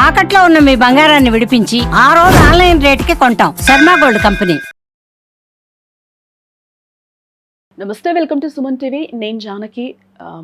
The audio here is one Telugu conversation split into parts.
తాకట్లో ఉన్న మీ బంగారాన్ని విడిపించి ఆ రోజు ఆన్లైన్ రేటుకి కొంటాం. Sharma gold company. నమస్తే, వెల్కమ్ టు సుమన్ టీవీ. నేను జానకి.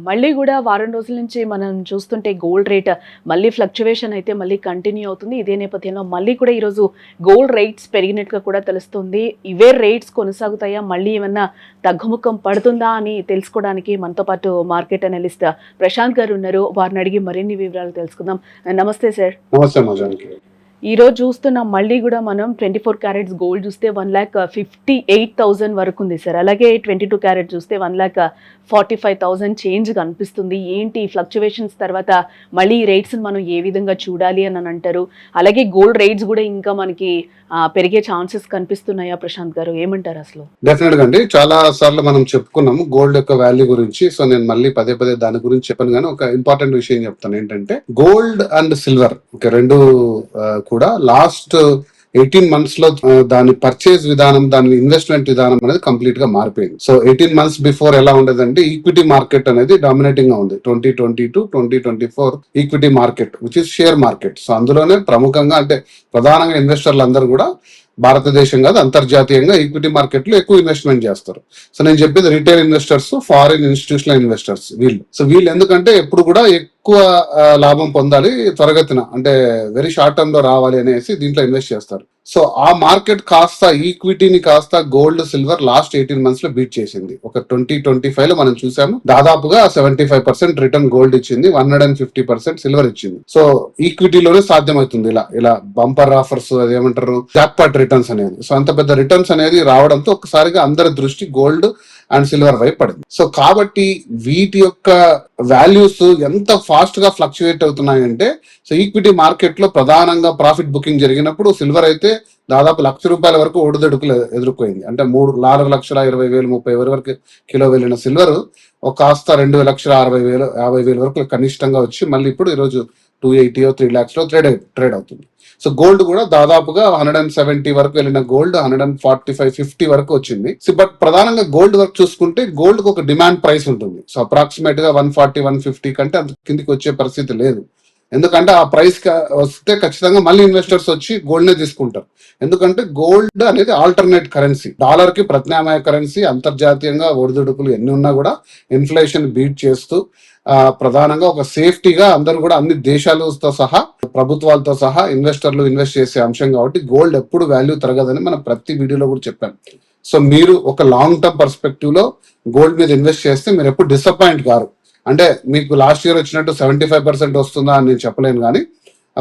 మళ్ళీ కూడా వారం రోజుల నుంచి మనం చూస్తుంటే గోల్డ్ రేట్ మళ్ళీ ఫ్లక్చువేషన్ అయితే మళ్ళీ కంటిన్యూ అవుతుంది. ఇదే నేపథ్యంలో మళ్ళీ కూడా ఈరోజు గోల్డ్ రేట్స్ పెరిగినట్టుగా కూడా తెలుస్తుంది. ఇవే రేట్స్ కొనసాగుతాయా, మళ్ళీ ఏమన్నా తగ్గుముఖం పడుతుందా అని తెలుసుకోవడానికి మనతో పాటు మార్కెట్ అనలిస్ట్ ప్రశాంత్ గారు ఉన్నారు. వారిని అడిగి మరిన్ని వివరాలు తెలుసుకుందాం. నమస్తే సార్. నమస్తే. ఈ రోజు చూస్తున్నాం మళ్ళీ కూడా మనం 24 క్యారెట్స్ గోల్డ్ చూస్తే 1,58,000 వరకు ఉంది సార్. అలాగే 22 క్యారెట్ చూస్తే 1,45,000 చేంజ్ కనిపిస్తుంది. ఏంటి ఫ్లక్చువేషన్స్ తర్వాత మళ్ళీ ఈ రేట్స్ మనం ఏ విధంగా చూడాలి అని అంటారు? అలాగే గోల్డ్ రేట్స్ కూడా ఇంకా మనకి పెరిగే ఛాన్సెస్ కనిపిస్తున్నాయా ప్రశాంత్ గారు, ఏమంటారు అసలు? డెఫినెట్ గా అండి, చాలా సార్లు మనం చెప్పుకున్నాము గోల్డ్ యొక్క వాల్యూ గురించి. సో నేను మళ్ళీ పదే పదే దాని గురించి చెప్పాను, కానీ ఒక ఇంపార్టెంట్ విషయం చెప్తాను. ఏంటంటే గోల్డ్ అండ్ సిల్వర్ రెండు కూడా లాస్ట్ 18 months లో దాని పర్చేజ్ విధానం, దాని ఇన్వెస్ట్మెంట్ విధానం అనేది కంప్లీట్ గా మారిపోయింది. సో 18 months బిఫోర్ ఎలా ఉండేదంటే ఈక్విటీ మార్కెట్ అనేది డామినేటింగ్ గా ఉంది. 2020-2024 equity market which is share market. So అందులోనే ప్రముఖంగా అంటే ప్రధానంగా ఇన్వెస్టర్లు అందరూ కూడా భారతదేశం కాదు అంతర్జాతీయంగా ఈక్విటీ మార్కెట్ లో ఎక్కువ ఇన్వెస్ట్మెంట్ చేస్తారు. సో నేను చెప్పేది retail investors, foreign institutional investors వీళ్ళు. సో వీళ్ళు ఎందుకంటే ఎప్పుడు కూడా ఎక్కువ లాభం పొందాలి త్వరగతిన, అంటే వెరీ షార్ట్ టర్మ్ లో రావాలి అనేసి దీంట్లో ఇన్వెస్ట్ చేస్తారు. సో ఆ మార్కెట్ కాస్త ఈక్విటీని కాస్త గోల్డ్ సిల్వర్ లాస్ట్ 18 months లో బీట్ చేసింది. ఒక 2025 లో మనం చూసాము దాదాపుగా 75% రిటర్న్ గోల్డ్ ఇచ్చింది, 150% సిల్వర్ ఇచ్చింది. సో ఈక్విటీలోనే సాధ్యమవుతుంది ఇలా బంపర్ ఆఫర్స్, అదేమంటారు జాక్పాట్ రిటర్న్స్ అనేది. సో అంత పెద్ద రిటర్న్స్ అనేది రావడంతో ఒక్కసారిగా అందరి దృష్టి గోల్డ్ అండ్ సిల్వర్ వైపు పడింది. సో కాబట్టి వీటి యొక్క వాల్యూస్ ఎంత ఫాస్ట్ గా ఫ్లక్చుయేట్ అవుతున్నాయంటే, సో ఈక్విటీ మార్కెట్ లో ప్రధానంగా ప్రాఫిట్ బుకింగ్ జరిగినప్పుడు సిల్వర్ అయితే దాదాపు ₹1,00,000 వరకు ఒడిదొడుకులు ఎదుర్కొంది. అంటే 4,20,000-30,000 వరకు కిలో వెళ్ళిన సిల్వర్ ఒక కాస్త 2,60,000-50,000 వరకు కనిష్టంగా వచ్చి మళ్ళీ ఇప్పుడు ఈరోజు 280 3 lakhs లో ట్రేడ్ అవుతుంది. సో గోల్డ్ కూడా దాదాపుగా 170 వరకు వెళ్ళిన గోల్డ్ 145-50 వరకు వచ్చింది. బట్ ప్రధానంగా గోల్డ్ వరకు చూసుకుంటే గోల్డ్ కు ఒక డిమాండ్ ప్రైస్ ఉంటుంది. సో అప్రాక్సిమేట్ గా 140-150 కంటే అంత కిందికి వచ్చే పరిస్థితి లేదు. ఎందుకంటే ఆ ప్రైస్ వస్తే ఖచ్చితంగా మళ్ళీ ఇన్వెస్టర్స్ వచ్చి గోల్డ్ నే తీసుకుంటారు. ఎందుకంటే గోల్డ్ అనేది ఆల్టర్నేట్ కరెన్సీ, డాలర్ కి ప్రత్యామ్నాయ కరెన్సీ. అంతర్జాతీయంగా ఒడిదుడుకులు ఎన్ని ఉన్నా కూడా ఇన్ఫ్లేషన్ బీట్ చేస్తూ ప్రధానంగా ఒక సేఫ్టీగా అందరూ కూడా అన్ని దేశాలతో సహా ప్రభుత్వాలతో సహా ఇన్వెస్టర్లు ఇన్వెస్ట్ చేసే అంశం కాబట్టి గోల్డ్ ఎప్పుడు వాల్యూ తరగదని మనం ప్రతి వీడియోలో కూడా చెప్పాను. సో మీరు ఒక లాంగ్ టర్మ్ పర్స్పెక్టివ్ లో గోల్డ్ మీద ఇన్వెస్ట్ చేస్తే మీరు ఎప్పుడు డిసప్పాయింట్ కారు. అంటే మీకు లాస్ట్ ఇయర్ వచ్చినట్టు 75% వస్తుందా అని నేను చెప్పలేను, కానీ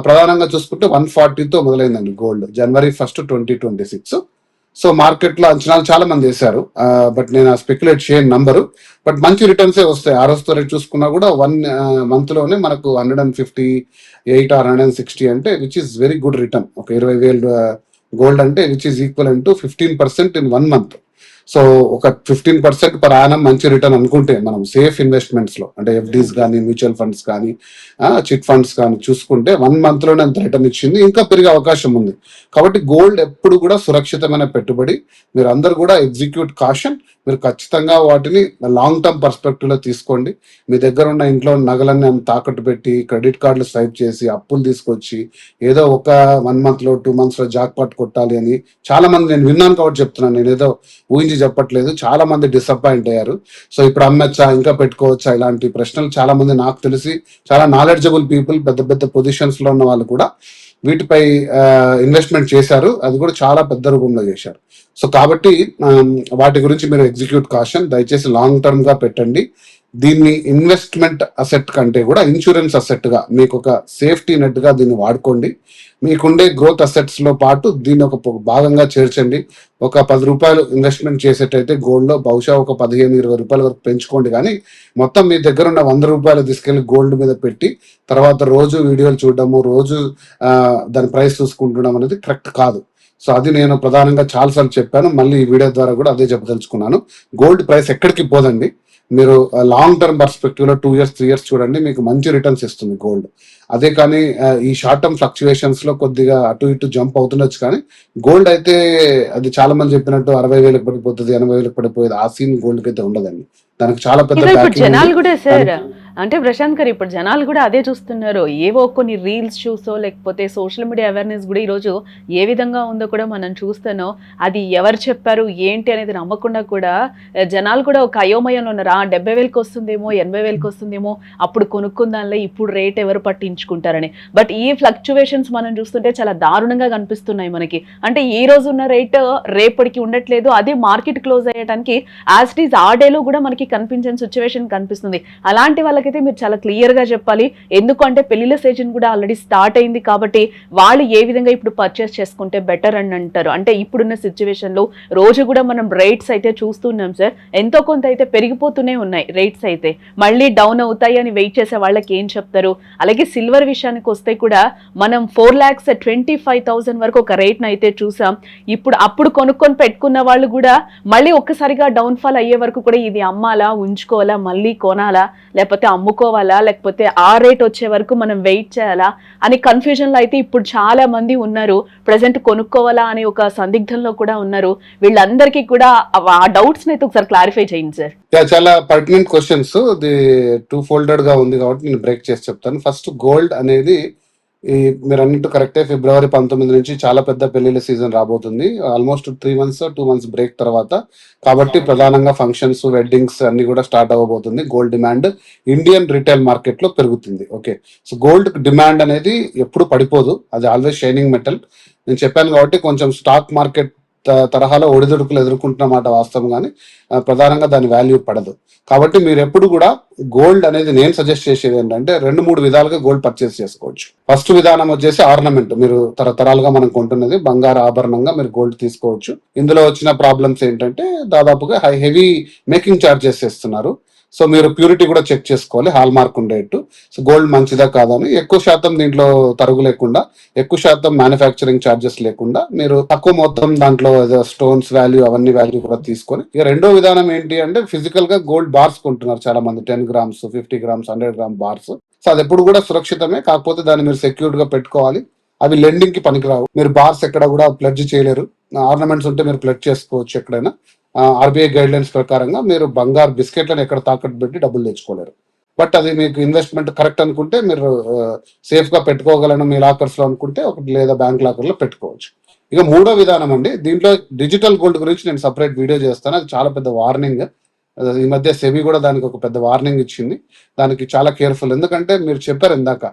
ప్రధానంగా చూసుకుంటే 140తో మొదలైందండి గోల్డ్ January 1, 2026. సో మార్కెట్ లో అంచనాలు చాలా మంది వేశారు, బట్ నేను స్పెక్యులేట్ చేయని నంబరు. బట్ మంచి రిటర్న్స్ వస్తాయి. ఆ రోజుతో రేట్ చూసుకున్నా కూడా 1 month లోనే మనకు 158 or 160 అంటే which is very good return. ఒక 20,000 గోల్డ్ అంటే which is equal to 15% in 1 month. So ఒక 15% పర్ యానం మంచి రిటర్న్ అనుకుంటే మనం సేఫ్ ఇన్వెస్ట్మెంట్స్ లో, అంటే ఎఫ్డీస్ కానీ మ్యూచువల్ ఫండ్స్ కానీ చిట్ ఫండ్స్ కానీ చూసుకుంటే 1 month లోనే అంత రిటర్న్ ఇచ్చింది, ఇంకా పెరిగే అవకాశం ఉంది. కాబట్టి గోల్డ్ ఎప్పుడు కూడా సురక్షితమైన పెట్టుబడి. మీరు అందరు కూడా ఎగ్జిక్యూట్ కాషన్. మీరు ఖచ్చితంగా వాటిని లాంగ్ టర్మ్ పర్స్పెక్టివ్ లో తీసుకోండి. మీ దగ్గర ఉన్న ఇంట్లో నగలన్నీ తాకట్టు పెట్టి క్రెడిట్ కార్డులు స్వైప్ చేసి అప్పులు తీసుకొచ్చి ఏదో ఒక 1 month లో 2 months లో జాక్పాట్ కొట్టాలి అని చాలా మంది, నేను విన్నాను కాబట్టి చెప్తున్నాను, నేను ఏదో ఊహించి చెప్పట్లేదు, చాలా మంది డిసప్పాయింట్ అయ్యారు. సో ఇప్పుడు అమ్మచ్చా, ఇంకా పెట్టుకోవచ్చా, ఇలాంటి ప్రశ్నలు చాలా మంది, నాకు తెలిసి చాలా నాలెడ్జబుల్ పీపుల్, పెద్ద పెద్ద పొజిషన్స్ లో ఉన్న వాళ్ళు కూడా వీటిపై ఇన్వెస్ట్మెంట్ చేశారు. అది కూడా చాలా పెద్ద రూపంలో చేశారు. సో కాబట్టి వాటి గురించి మీరు ఎగ్జిక్యూట్ కాషన్. దయచేసి లాంగ్ టర్మ్ గా పెట్టండి. దీన్ని ఇన్వెస్ట్మెంట్ అసెట్ కంటే కూడా ఇన్సూరెన్స్ అసెట్ గా, మీకు ఒక సేఫ్టీ నెట్ గా దీన్ని వాడుకోండి. మీకుండే గ్రోత్ అసెట్స్ లో పాటు దీన్ని ఒక భాగంగా చేర్చండి. ఒక ₹10 ఇన్వెస్ట్మెంట్ చేసేటైతే గోల్డ్ లో బహుశా ఒక ₹15-20 వరకు పెంచుకోండి. కానీ మొత్తం మీ దగ్గర ఉన్న ₹100 తీసుకెళ్లి గోల్డ్ మీద పెట్టి తర్వాత రోజు వీడియోలు చూడడము, రోజు దాని ప్రైస్ చూసుకుంటడం అనేది కరెక్ట్ కాదు. సో అది నేను ప్రధానంగా చాలాసార్లు చెప్పాను, మళ్ళీ ఈ వీడియో ద్వారా కూడా అదే చెప్పదలుచుకున్నాను. గోల్డ్ ప్రైస్ ఎక్కడికి పోదండి. మీరు లాంగ్ టర్మ్ పర్స్పెక్టివ్ లో 2 years 3 years చూడండి, మీకు మంచి రిటర్న్స్ ఇస్తుంది గోల్డ్. అదే కానీ ఈ షార్ట్ టర్మ్ ఫ్లక్చువేషన్స్ లో కొద్దిగా అటు ఇటు జంప్ అవుతుండొచ్చు, కానీ గోల్డ్ అయితే అది చాలా మంది చెప్పినట్టు 60,000 పడిపోతుంది, 80,000 పడిపోయేది, ఆ సీన్ గోల్డ్ కి అయితే ఉండదండి. దానికి చాలా పెద్ద జనాలు కూడా సార్ అంటే ప్రశాంత్ గారు ఇప్పుడు జనాలు కూడా అదే చూస్తున్నారు. ఏవో కొన్ని రీల్స్ చూసో లేకపోతే సోషల్ మీడియా అవేర్నెస్ కూడా ఈరోజు ఏ విధంగా ఉందో కూడా మనం చూస్తున్నాం. అది ఎవరు చెప్పారు ఏంటి అనేది నమ్మకుండా కూడా జనాలు కూడా ఒక అయోమయంలో ఉన్నారు. 70,000కి వస్తుందేమో 80,000కి వస్తుందేమో అప్పుడు కొనుక్కుందాంలే ఇప్పుడు రేట్ ఎవరు పట్టించుకుంటారని. బట్ ఈ ఫ్లక్చువేషన్స్ మనం చూస్తుంటే చాలా దారుణంగా కనిపిస్తున్నాయి మనకి. అంటే ఈ రోజు ఉన్న రేట్ రేపటికి ఉండట్లేదు. అది మార్కెట్ క్లోజ్ అయ్యడానికి యాజ్ ఇట్ ఈస్ ఆ డేలో కూడా మనకి కనిపించని సిచ్యువేషన్ కనిపిస్తుంది. అలాంటి వాళ్ళకైతే మీరు చాలా క్లియర్ గా చెప్పాలి. ఎందుకంటే పెళ్లిళ్ళ సీజన్ కూడా ఆల్రెడీ స్టార్ట్ అయింది కాబట్టి వాళ్ళు ఏ విధంగా ఇప్పుడు పర్చేస్ చేసుకుంటే బెటర్ అని అంటారు. అంటే ఇప్పుడున్న సిచ్యువేషన్ లో రోజు కూడా మనం రేట్స్ అయితే చూస్తున్నాం సార్. ఎంతో కొంత అయితే పెరిగిపోతూనే ఉన్నాయి రేట్స్ అయితే. మళ్ళీ డౌన్ అవుతాయి అని వెయిట్ చేసే వాళ్ళకి ఏం చెప్తారు? అలాగే సిల్వర్ విషయానికి వస్తే కూడా మనం 4,25,000 వరకు ఒక రేట్ను అయితే చూసాం. ఇప్పుడు అప్పుడు కొనుక్కొని పెట్టుకున్న వాళ్ళు కూడా మళ్ళీ ఒక్కసారిగా డౌన్ ఫాల్ అయ్యే వరకు కూడా ఇది అమ్మాలా ఉంచుకోవాలా మళ్ళీ కొనాలా లేకపోతే అమ్ముకోవాలా లేకపోతే ఆ రేట్ వచ్చే వరకు మనం వెయిట్ చేయాలా అని కన్ఫ్యూజన్ లో అయితే ఇప్పుడు చాలా మంది ఉన్నారు. ప్రెసెంట్ కొనుక్కోవాలా అనే ఒక సందిగ్ధంలో కూడా ఉన్నారు. వీళ్ళందరికీ కూడా ఆ డౌట్స్ అయితే ఒకసారి క్లారిఫై చేయండి సార్. చాలా పర్టినెంట్ క్వశ్చన్స్. ఇది 2-folded గా ఉంది కాబట్టి నేను బ్రేక్ చేసి చెప్తాను. ఫస్ట్, గోల్డ్ అనేది మీరు అన్నట్టు కరెక్టే. ఫిబ్రవరి 19 నుంచి చాలా పెద్ద పెళ్లిళ్ళ సీజన్ రాబోతుంది. ఆల్మోస్ట్ 3 months 2 months బ్రేక్ తర్వాత. కాబట్టి ప్రధానంగా ఫంక్షన్స్, వెడ్డింగ్స్ అన్ని కూడా స్టార్ట్ అవ్వబోతుంది. Gold demand Indian retail market లో పెరుగుతుంది. ఓకే, సో గోల్డ్ డిమాండ్ అనేది ఎప్పుడు పడిపోదు. అది ఆల్వేస్ షైనింగ్ మెటల్. నేను చెప్పాను కాబట్టి కొంచెం స్టాక్ మార్కెట్ తరహాలో ఒడిదుడుకులు ఎదుర్కొంటున్నమాట వాస్తవం, కానీ ప్రధానంగా దాని వాల్యూ పడదు. కాబట్టి మీరు ఎప్పుడు కూడా గోల్డ్ అనేది నేను సజెస్ట్ చేసేది ఏంటంటే 2-3 విధాలుగా గోల్డ్ పర్చేస్ చేసుకోవచ్చు. ఫస్ట్ విధానం వచ్చేసి ఆర్నమెంట్. మీరు తరతరాలుగా మనం కొంటున్నది బంగారు ఆభరణంగా మీరు గోల్డ్ తీసుకోవచ్చు. ఇందులో వచ్చిన ప్రాబ్లమ్స్ ఏంటంటే దాదాపుగా హెవీ మేకింగ్ ఛార్జెస్ ఇస్తున్నారు. సో మీరు ప్యూరిటీ కూడా చెక్ చేసుకోవాలి, హాల్ మార్క్ ఉండేట్టు. సో గోల్డ్ మంచిదా కాదని. ఎక్కువ శాతం దీంట్లో తరుగు లేకుండా, ఎక్కువ శాతం మ్యానుఫ్యాక్చరింగ్ ఛార్జెస్ లేకుండా మీరు తక్కువ మొత్తం దాంట్లో స్టోన్స్ వాల్యూ అవన్నీ వాల్యూ కూడా తీసుకొని. ఇక రెండో విధానం ఏంటి అంటే ఫిజికల్ గా గోల్డ్ బార్స్ కొంటున్నారు చాలా మంది. 10 grams 50 grams 100 gram bars. So అది ఎప్పుడు కూడా సురక్షితమే, కాకపోతే దాన్ని మీరు సెక్యూర్డ్ గా పెట్టుకోవాలి. అవి లెండింగ్ కి పనికిరావు. మీరు బార్స్ ఎక్కడ కూడా ప్లెడ్జ్ చేయలేరు. ఆర్నమెంట్స్ ఉంటే మీరు ప్లెడ్జ్ చేసుకోవచ్చు ఎక్కడైనా. ఆర్బీఐ గైడ్ లైన్స్ ప్రకారంగా మీరు బంగారు బిస్కెట్లను ఎక్కడ తాకట్టు పెట్టి డబ్బులు తెచ్చుకోలేరు. బట్ అది మీకు ఇన్వెస్ట్మెంట్ కరెక్ట్ అనుకుంటే మీరు సేఫ్ గా పెట్టుకోగలను మీ లాకర్స్ లో అనుకుంటే ఒకటి లేదా బ్యాంక్ లాకర్ లో పెట్టుకోవచ్చు. ఇక మూడో విధానం అండి, దీంట్లో డిజిటల్ గోల్డ్ గురించి నేను సపరేట్ వీడియో చేస్తాను. అది చాలా పెద్ద వార్నింగ్. ఈ మధ్య సెబీ కూడా దానికి ఒక పెద్ద వార్నింగ్ ఇచ్చింది. దానికి చాలా కేర్ఫుల్. ఎందుకంటే మీరు చెప్పారు ఇందాక,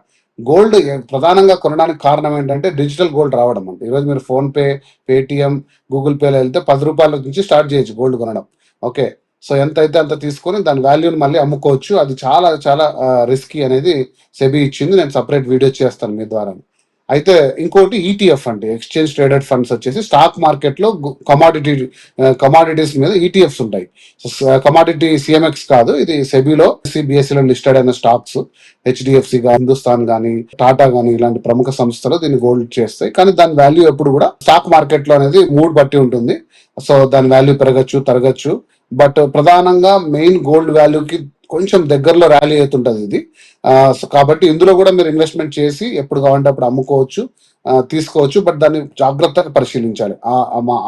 గోల్డ్ ప్రధానంగా కొనడానికి కారణం ఏంటంటే డిజిటల్ గోల్డ్ రావడం. అంటే ఈరోజు మీరు ఫోన్ పే, పేటిఎం, గూగుల్ పేలో వెళ్తే 10 రూపాయల నుంచి స్టార్ట్ చేయొచ్చు గోల్డ్ కొనడం. ఓకే, సో ఎంత అయితే అంత తీసుకొని దాని వాల్యూని మళ్ళీ అమ్ముకోవచ్చు. అది చాలా చాలా రిస్కీ అనేది సెబీ ఇచ్చింది. నేను సపరేట్ వీడియో చేస్తాను మీ ద్వారా. అయితే ఇంకోటి ఈటీఎఫ్ అంటే ఎక్స్చేంజ్ ట్రేడెడ్ ఫండ్స్ వచ్చేసి స్టాక్ మార్కెట్ లో కమాడిటీస్ మీద ఈటీఎఫ్స్ ఉంటాయి. కమాడిటీ సిఎంఎక్స్ కాదు, ఇది సెబీలో బిఎస్సిలో లిస్టెడ్ అయిన స్టాక్స్. హెచ్డిఎఫ్సి కానీ, హిందుస్థాన్ కానీ, టాటా కానీ ఇలాంటి ప్రముఖ సంస్థలు దీన్ని గోల్డ్ చేస్తాయి. కానీ దాని వాల్యూ ఎప్పుడు కూడా స్టాక్ మార్కెట్ లో అనేది మూడ్ బట్టి ఉంటుంది. సో దాని వాల్యూ పెరగచ్చు తరగచ్చు. బట్ ప్రధానంగా మెయిన్ గోల్డ్ వాల్యూకి కొంచెం దగ్గరలో ర్యాలీ అవుతుంటది ఇది. కాబట్టి ఇందులో కూడా మీరు ఇన్వెస్ట్మెంట్ చేసి ఎప్పుడు కావాలంటే అప్పుడు అమ్ముకోవచ్చు, తీసుకోవచ్చు. బట్ దాన్ని జాగ్రత్తగా పరిశీలించాలి.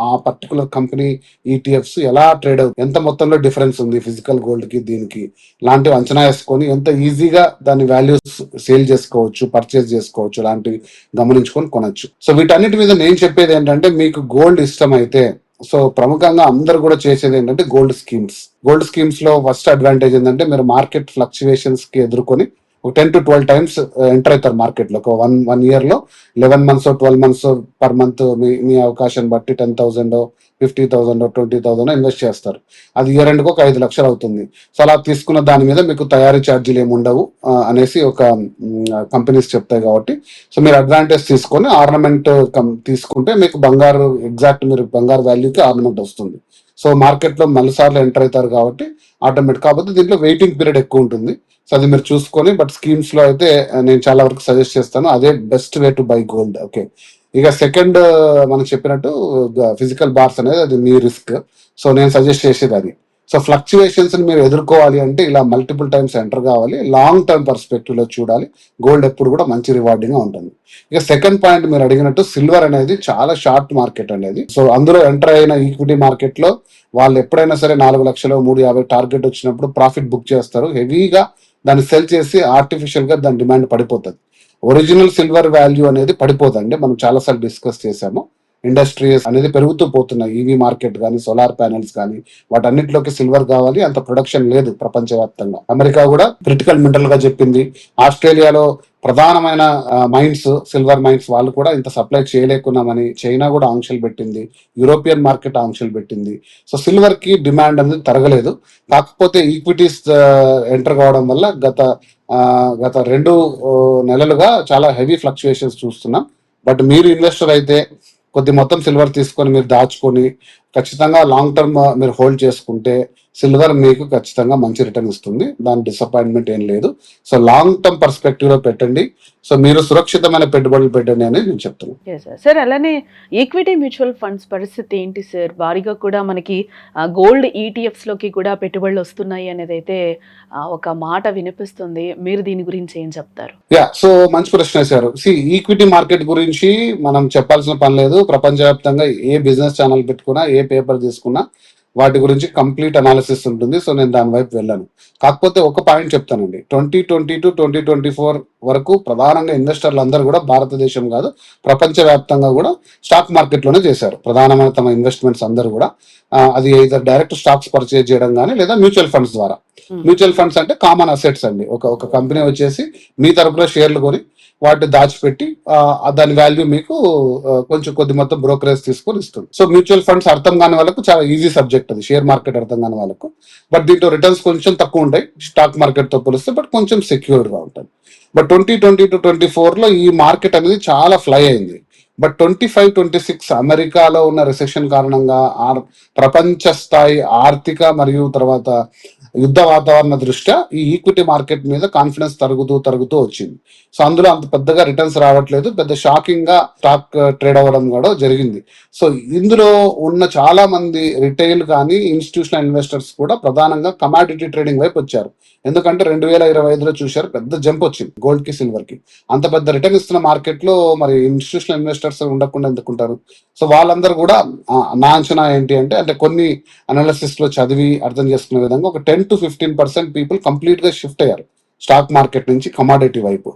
ఆ పర్టికులర్ కంపెనీ ఈటీఎఫ్స్ ఎలా ట్రేడ్ అవుతుంది, ఎంత మొత్తంలో డిఫరెన్స్ ఉంది ఫిజికల్ గోల్డ్ కి దీనికి, లాంటివి అంచనా వేసుకొని ఎంత ఈజీగా దాని వాల్యూస్ సేల్ చేసుకోవచ్చు, పర్చేస్ చేసుకోవచ్చు, లాంటివి గమనించుకొని కొనొచ్చు. సో వీటన్నిటి మీద నేను చెప్పేది ఏంటంటే, మీకు గోల్డ్ ఇష్టం అయితే, సో ప్రముఖంగా అందరు కూడా చేసేది ఏంటంటే గోల్డ్ స్కీమ్స్. గోల్డ్ స్కీమ్స్ లో ఫస్ట్ అడ్వాంటేజ్ ఏంటంటే మీరు మార్కెట్ ఫ్లక్చువేషన్స్ కి ఎదుర్కొని ఒక 10 to 12 times ఎంటర్ అవుతారు మార్కెట్ లో. ఒక వన్ ఇయర్ లో 11 months 12 months పర్ మంత్ మీ అవకాశం బట్టి 10,000 50,000 20,000 ఇన్వెస్ట్ చేస్తారు. అది ఇయర్ ఎండ్కి ఒక 5 లక్షలు అవుతుంది. సో అలా తీసుకున్న దాని మీద మీకు తయారీ ఛార్జీలు ఏమి ఉండవు అనేసి ఒక కంపెనీస్ చెప్తాయి. కాబట్టి సో మీరు అడ్వాంటేజ్ తీసుకొని ఆర్నమెంట్ తీసుకుంటే మీకు బంగారు ఎగ్జాక్ట్ మీరు బంగారు వాల్యూకి ఆర్నమెంట్ వస్తుంది. సో మార్కెట్ లో మళ్ళీసార్లు ఎంటర్ అవుతారు కాబట్టి ఆటోమేటిక్. కాకపోతే దీంట్లో వెయిటింగ్ పీరియడ్ ఎక్కువ ఉంటుంది. సో అది మీరు చూసుకొని, బట్ స్కీమ్స్ లో అయితే నేను చాలా వరకు సజెస్ట్ చేస్తాను, అదే best way to buy gold. Okay, ఇక సెకండ్ మనం చెప్పినట్టు ఫిజికల్ బార్స్ అనేది అది మీ రిస్క్. సో నేను సజెస్ట్ చేసేది అది. సో ఫ్లక్చువేషన్స్ మీరు ఎదుర్కోవాలి అంటే ఇలా మల్టిపుల్ టైమ్స్ ఎంటర్ కావాలి, లాంగ్ టర్మ్ పర్స్పెక్టివ్ లో చూడాలి. గోల్డ్ ఎప్పుడు కూడా మంచి రివార్డింగ్ గా ఉంటుంది. ఇక సెకండ్ పాయింట్ మీరు అడిగినట్టు సిల్వర్ అనేది చాలా షార్ట్ మార్కెట్ అనేది. సో అందులో ఎంటర్ అయిన ఈక్విటీ మార్కెట్ లో వాళ్ళు ఎప్పుడైనా సరే 4 లక్షలు 350 టార్గెట్ వచ్చినప్పుడు ప్రాఫిట్ బుక్ చేస్తారు. హెవీగా దాన్ని సెల్ చేసి ఆర్టిఫిషియల్ గా దాని డిమాండ్ పడిపోతుంది. ఒరిజినల్ సిల్వర్ వాల్యూ అనేది పడిపోదండి. మనం చాలాసార్లు డిస్కస్ చేసాము. ఇండస్ట్రీస్ అనేది పెరుగుతూ పోతున్నాయి. ఈవీ మార్కెట్ కానీ, సోలార్ ప్యానెల్స్ కానీ, వాటన్నిటిలోకి సిల్వర్ కావాలి. అంత ప్రొడక్షన్ లేదు ప్రపంచవ్యాప్తంగా. అమెరికా కూడా క్రిటికల్ మినరల్ గా చెప్పింది. ఆస్ట్రేలియాలో ప్రధానమైన మైన్స్, సిల్వర్ మైన్స్, వాళ్ళు కూడా ఇంత సప్లై చేయలేకున్నామని చైనా కూడా ఆంక్షలు పెట్టింది. యూరోపియన్ మార్కెట్ ఆంక్షలు పెట్టింది. సో సిల్వర్ కి డిమాండ్ అనేది తరగలేదు. కాకపోతే ఈక్విటీస్ ఎంటర్ కావడం వల్ల గత 2 నెలలుగా చాలా హెవీ ఫ్లక్చుయేషన్స్ చూస్తున్నాం. బట్ మీరు ఇన్వెస్టర్ అయితే కొద్ది మొత్తం సిల్వర్ తీసుకొని మీరు దాచుకొని ఖచ్చితంగా లాంగ్ టర్మ్ మీరు హోల్డ్ చేసుకుంటే సిల్వర్ మీకు ఖచ్చితంగా మంచి రిటర్న్ ఇస్తుంది. దాని డిసప్పాయింట్మెంట్ ఏం లేదు. సో లాంగ్ టర్మ్ పర్స్పెక్టివ్ లో పెట్టండి. సో మీరు సురక్షితమైన పెట్టుబడులు పెట్టండి అని నేను చెప్తున్నాను. సార్ అలానే ఈక్విటీ మ్యూచువల్ ఫండ్స్ పరిస్థితి ఏంటి సార్? భారీగా కూడా మనకి గోల్డ్ ఈటీఎఫ్స్ లోకి కూడా పెట్టుబడులు వస్తున్నాయి అనేది అయితే ఒక మాట వినిపిస్తుంది. మీరు దీని గురించి ఏం చెప్తారు? సో మంచి ప్రశ్న వేశారు. ఈక్విటీ మార్కెట్ గురించి మనం చెప్పాల్సిన పని లేదు. ప్రపంచవ్యాప్తంగా ఏ బిజినెస్ ఛానల్ పెట్టుకున్నా, ఏ పేపర్ తీసుకున్నా వాటి గురించి కంప్లీట్ అనాలిసిస్ ఉంటుంది. సో నేను దాని వైపు వెళ్ళాను. కాకపోతే ఒక పాయింట్ చెప్తానండి. 2020 to 2024 వరకు ప్రధానంగా ఇన్వెస్టర్లు అందరూ కూడా భారతదేశం కాదు, ప్రపంచవ్యాప్తంగా కూడా స్టాక్ మార్కెట్ లోనే చేశారు. ప్రధానమైన తమ ఇన్వెస్ట్మెంట్స్ అందరూ కూడా అది ఇదర్ డైరెక్ట్ స్టాక్స్ పర్చేజ్ చేయడం కానీ, లేదా మ్యూచువల్ ఫండ్స్ ద్వారా. మ్యూచువల్ ఫండ్స్ అంటే కామన్ అసెట్స్ అండి. ఒక కంపెనీ వచ్చేసి మీ తరపున షేర్లు కొని వాటిని దాచిపెట్టి దాని వాల్యూ మీకు కొంచెం కొద్ది మొత్తం బ్రోకరేజ్ తీసుకొని ఇస్తుంది. సో మ్యూచువల్ ఫండ్స్ అర్థం కాని వాళ్ళకు చాలా ఈజీ సబ్జెక్ట్ అది. షేర్ మార్కెట్ అర్థం కాని వాళ్ళకు. బట్ దీంట్లో రిటర్న్స్ కొంచెం తక్కువ ఉంటాయి స్టాక్ మార్కెట్ తో పోలిస్తే, బట్ కొంచెం సెక్యూర్డ్ గా ఉంటుంది. బట్ 2020 to 2024 లో ఈ మార్కెట్ అనేది చాలా ఫ్లై అయింది. బట్ 25-26 అమెరికాలో ఉన్న రిసెషన్ కారణంగా ప్రపంచ స్థాయి ఆర్థిక మరియు తర్వాత యుద్ధ వాతావరణ దృష్ట్యా ఈ ఈక్విటీ మార్కెట్ మీద కాన్ఫిడెన్స్ తరుగుతూ వచ్చింది. సో అందులో అంత పెద్దగా రిటర్న్స్ రావట్లేదు. పెద్ద షాకింగ్ గా స్టాక్ ట్రేడ్ అవ్వడం కూడా జరిగింది. సో ఇందులో ఉన్న చాలా మంది రిటైల్ కానీ, ఇన్స్టిట్యూషనల్ ఇన్వెస్టర్స్ కూడా ప్రధానంగా కమాడిటీ ట్రేడింగ్ వైపు వచ్చారు. ఎందుకంటే 2025లో చూశారు పెద్ద జంప్ వచ్చింది గోల్డ్ కి, సిల్వర్ కి. అంత పెద్ద రిటర్న్ ఇస్తున్న మార్కెట్ లో మరి ఇన్స్టిట్యూషనల్ ఇన్వెస్టర్స్ ఉండకుండా ఎందుకుంటారు? సో వాళ్ళందరూ కూడా నా అంచనా ఏంటి అంటే కొన్ని అనాలిసిస్ లో చదివి అర్థం చేసుకునే విధంగా ఒక 10 to 15% పీపుల్ కంప్లీట్ గా షిఫ్ట్ అయ్యారు స్టాక్ మార్కెట్ నుంచి కమాడిటీ వైపు.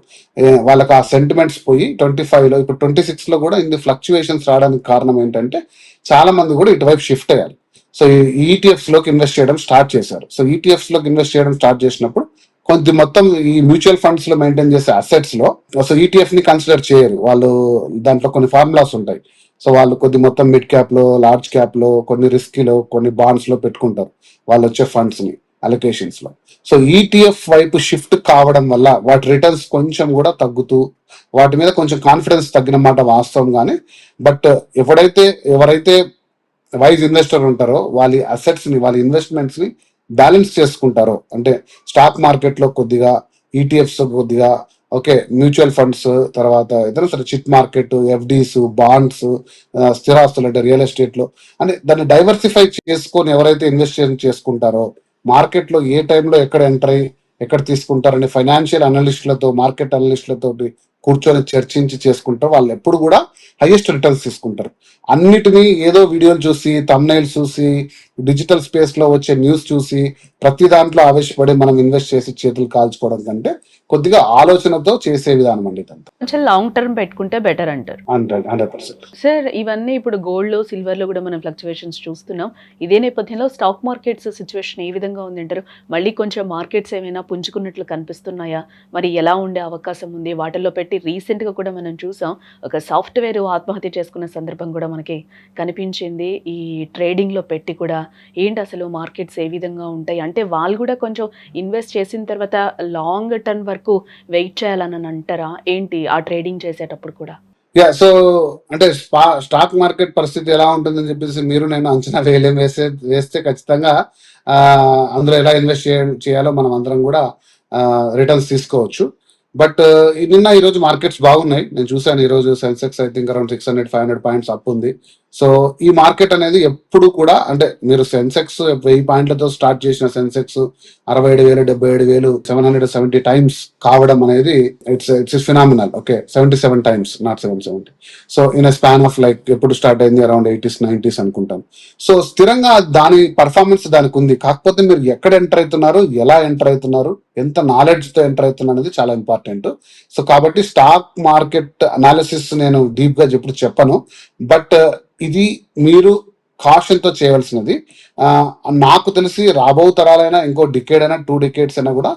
వాళ్ళకి ఆ సెంటిమెంట్స్ పోయి 25లో, ఇప్పుడు 26లో కూడా ఇన్ని ఫ్లక్చుయేషన్స్ రావడానికి కారణం ఏంటంటే చాలా మంది కూడా ఇటువైపు షిఫ్ట్ అయ్యారు. సో ఈటీఎఫ్స్ లోకి ఇన్వెస్ట్ చేయడం స్టార్ట్ చేశారు. సో ఈటీఎఫ్స్ లోకి ఇన్వెస్ట్ చేయడం స్టార్ట్ చేసినప్పుడు కొంత మొత్తం ఈ మ్యూచువల్ ఫండ్స్ లో మెయింటైన్ చేసే అసెట్స్ లో సో ఈటీఎఫ్ ని కన్సిడర్ చేయరు వాళ్ళు. దాంట్లో కొన్ని ఫార్ములాస్ ఉంటాయి. సో వాళ్ళు కొద్ది మొత్తం మిడ్ క్యాప్ లో, లార్జ్ క్యాప్ లో, కొన్ని రిస్క్ లో, కొన్ని బాండ్స్ లో పెట్టుకుంటారు వాళ్ళు వచ్చే ఫండ్స్ ని అలొకేషన్స్ లో. సో ఈటీఎఫ్ వైపు షిఫ్ట్ కావడం వల్ల వాటి రిటర్న్స్ కొంచెం కూడా తగ్గుతూ, వాటి మీద కొంచెం కాన్ఫిడెన్స్ తగ్గిన మాట వాస్తవం. కానీ బట్ ఎవరైతే వైజ్ ఇన్వెస్టర్ ఉంటారో వాళ్ళ అసెట్స్ ని, వాళ్ళ ఇన్వెస్ట్మెంట్స్ ని బ్యాలెన్స్ చేసుకుంటారో, అంటే స్టాక్ మార్కెట్ లో కొద్దిగా, ఈటీఎఫ్స్ కొద్దిగా, ఓకే మ్యూచువల్ ఫండ్స్, తర్వాత ఇతర సరే చిట్ మార్కెట్, ఎఫ్డీస్, బాండ్స్, స్థిరాస్తులు అంటే రియల్ ఎస్టేట్ లో, అంటే దాన్ని డైవర్సిఫై చేసుకొని ఎవరైతే ఇన్వెస్ట్ చేసుకుంటారో మార్కెట్ లో ఏ టైంలో ఎక్కడ ఎంటర్ అయ్యి ఎక్కడ తీసుకుంటారని ఫైనాన్షియల్ అనలిస్టులతో, మార్కెట్ అనలిస్టులతో కూర్చొని చర్చించి చేసుకుంటారు, వాళ్ళు ఎప్పుడు కూడా హైయెస్ట్ రిటర్న్స్ తీసుకుంటారు. అన్నిటినీ ఏదో వీడియోలు చూసి, థంబ్నెయిల్స్ చూసి, డిజిటల్ స్పేస్ లో వచ్చే న్యూస్ చూసి ప్రతి దాంట్లో ఆవేశపడి మనం ఇన్వెస్ట్ చేసి చేతులు కాల్చుకోవడం కంటే కొద్దిగా ఆలోచనతో చేసే విధానం అండి ఇదంతా. కొంచెం లాంగ్ టర్మ్ పెట్టుకుంటే బెటర్ అంటారు. 100%. సార్ ఇవన్నీ ఇప్పుడు గోల్డ్ లో, సిల్వర్ లో కూడా మనం ఫ్లక్చువేషన్స్ చూస్తున్నాం. ఇదే నేపథ్యంలో స్టాక్ మార్కెట్స్ సిచ్యువేషన్ ఏ విధంగా ఉంది అంటారు? మళ్ళీ కొంచెం మార్కెట్స్ ఏమైనా పుంజుకున్నట్లు కనిపిస్తున్నాయా? మరి ఎలా ఉండే అవకాశం ఉంది? వాటిల్లో పెట్టి రీసెంట్ గా కూడా మనం చూసాం, ఒక సాఫ్ట్వేర్ ఆత్మహత్య చేసుకున్న సందర్భం కూడా మనకి కనిపించింది. ఈ ట్రేడింగ్ లో పెట్టి కూడా ఏంటి అసలు మార్కెట్స్ ఏ విధంగా ఉంటాయి అంటే వాళ్ళు కూడా కొంచెం ఇన్వెస్ట్ చేసిన తర్వాత లాంగ్ టర్మ్ వరకు వెయిట్ చేయాలని అంటారా ఏంటి ఆ ట్రేడింగ్ చేసేటప్పుడు కూడా? సో అంటే స్టాక్ మార్కెట్ పరిస్థితి ఎలా ఉంటుందని చెప్పేసి మీరు నేను అంచనా వేస్తే ఖచ్చితంగా అందులో ఎలా ఇన్వెస్ట్ చేయాలో మనం అందరం కూడా రిటర్న్స్ తీసుకోవచ్చు. బట్ నిన్న ఈ రోజు మార్కెట్స్ బాగున్నాయి. నేను చూసాను ఈ రోజు Sensex I think around 600-500 points up ఉంది. సో ఈ మార్కెట్ అనేది ఎప్పుడు కూడా అంటే మీరు సెన్సెక్స్ 1000 పాయింట్లతో స్టార్ట్ చేసిన సెన్సెక్స్ 67,000 77,000 770 టైమ్స్ కావడం అనేది it's phenomenal. Okay, 77 times, not 770. So in span of like ఎప్పుడు స్టార్ట్ అయింది, అరౌండ్ 80s 90s అనుకుంటాను. సో స్థిరంగా దాని పర్ఫార్మెన్స్ దానికి ఉంది. కాకపోతే మీరు ఎక్కడ ఎంటర్ అవుతున్నారు, ఎలా ఎంటర్ అవుతున్నారు, ఎంత నాలెడ్జ్ తో ఎంటర్ అవుతున్నారు అనేది చాలా ఇంపార్టెంట్. సో కాబట్టి స్టాక్ మార్కెట్ అనాలిసిస్ నేను డీప్ గా ఎప్పుడు చెప్పను, బట్ ఇది మీరు కాషన్ తో చేయవలసినది. నాకు తెలిసి రాబో తరాలైనా ఇంకో డికేడ్ అయినా 2 decades అయినా కూడా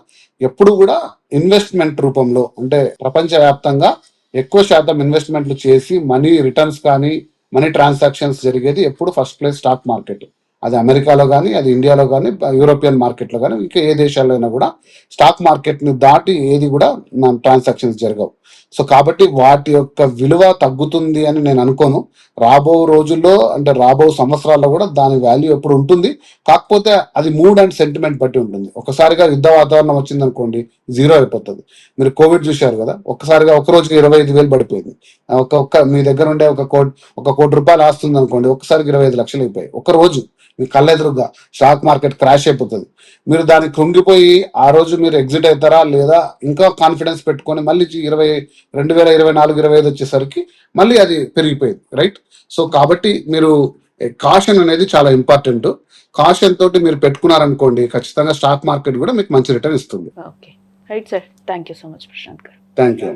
ఎప్పుడు కూడా ఇన్వెస్ట్మెంట్ రూపంలో అంటే ప్రపంచవ్యాప్తంగా ఎక్కువ శాతం ఇన్వెస్ట్మెంట్లు చేసి మనీ రిటర్న్స్ కానీ మనీ ట్రాన్సాక్షన్స్ జరిగేది ఎప్పుడు ఫస్ట్ ప్లేస్ స్టాక్ మార్కెట్. అది అమెరికాలో కానీ, అది ఇండియాలో కానీ, యూరోపియన్ మార్కెట్లో కానీ, ఇంకా ఏ దేశాల్లో అయినా కూడా స్టాక్ మార్కెట్ ని దాటి ఏది కూడా ట్రాన్సాక్షన్స్ జరగవు. సో కాబట్టి వాటి యొక్క విలువ తగ్గుతుంది అని నేను అనుకోను. రాబో రోజుల్లో అంటే రాబో సంవత్సరాల్లో కూడా దాని వాల్యూ ఎప్పుడు ఉంటుంది. కాకపోతే అది మూడ్ అండ్ సెంటిమెంట్ బట్టి ఉంటుంది. ఒకసారిగా యుద్ధ వాతావరణం వచ్చింది అనుకోండి, జీరో అయిపోతుంది. మీరు కోవిడ్ చూశారు కదా, ఒక్కసారిగా ఒక రోజుకి 25,000 పడిపోయింది. మీ దగ్గర ఉండే ఒక కోటి రూపాయలు ఆస్తుంది అనుకోండి, ఒక్కసారికి 25 లక్షలు అయిపోయాయి ఒక రోజు. మీ కళ్ళెదురుగా స్టాక్ మార్కెట్ క్రాష్ అయిపోతుంది. మీరు దానికి కృంగిపోయి ఆ రోజు మీరు ఎగ్జిట్ అవుతారా లేదా ఇంకా కాన్ఫిడెన్స్ పెట్టుకొని మళ్ళీ 2024 25 వచ్చేసరికి మళ్ళీ అది పెరిగిపోయింది, రైట్? సో కాబట్టి మీరు కాషన్ అనేది చాలా ఇంపార్టెంట్. కాషన్ తోటి మీరు పెట్టుకున్నారనుకోండి, ఖచ్చితంగా స్టాక్ మార్కెట్ కూడా మీకు మంచి రిటర్న్ ఇస్తుంది. Okay, right sir. Thank you so much Prashanth garu. Thank you.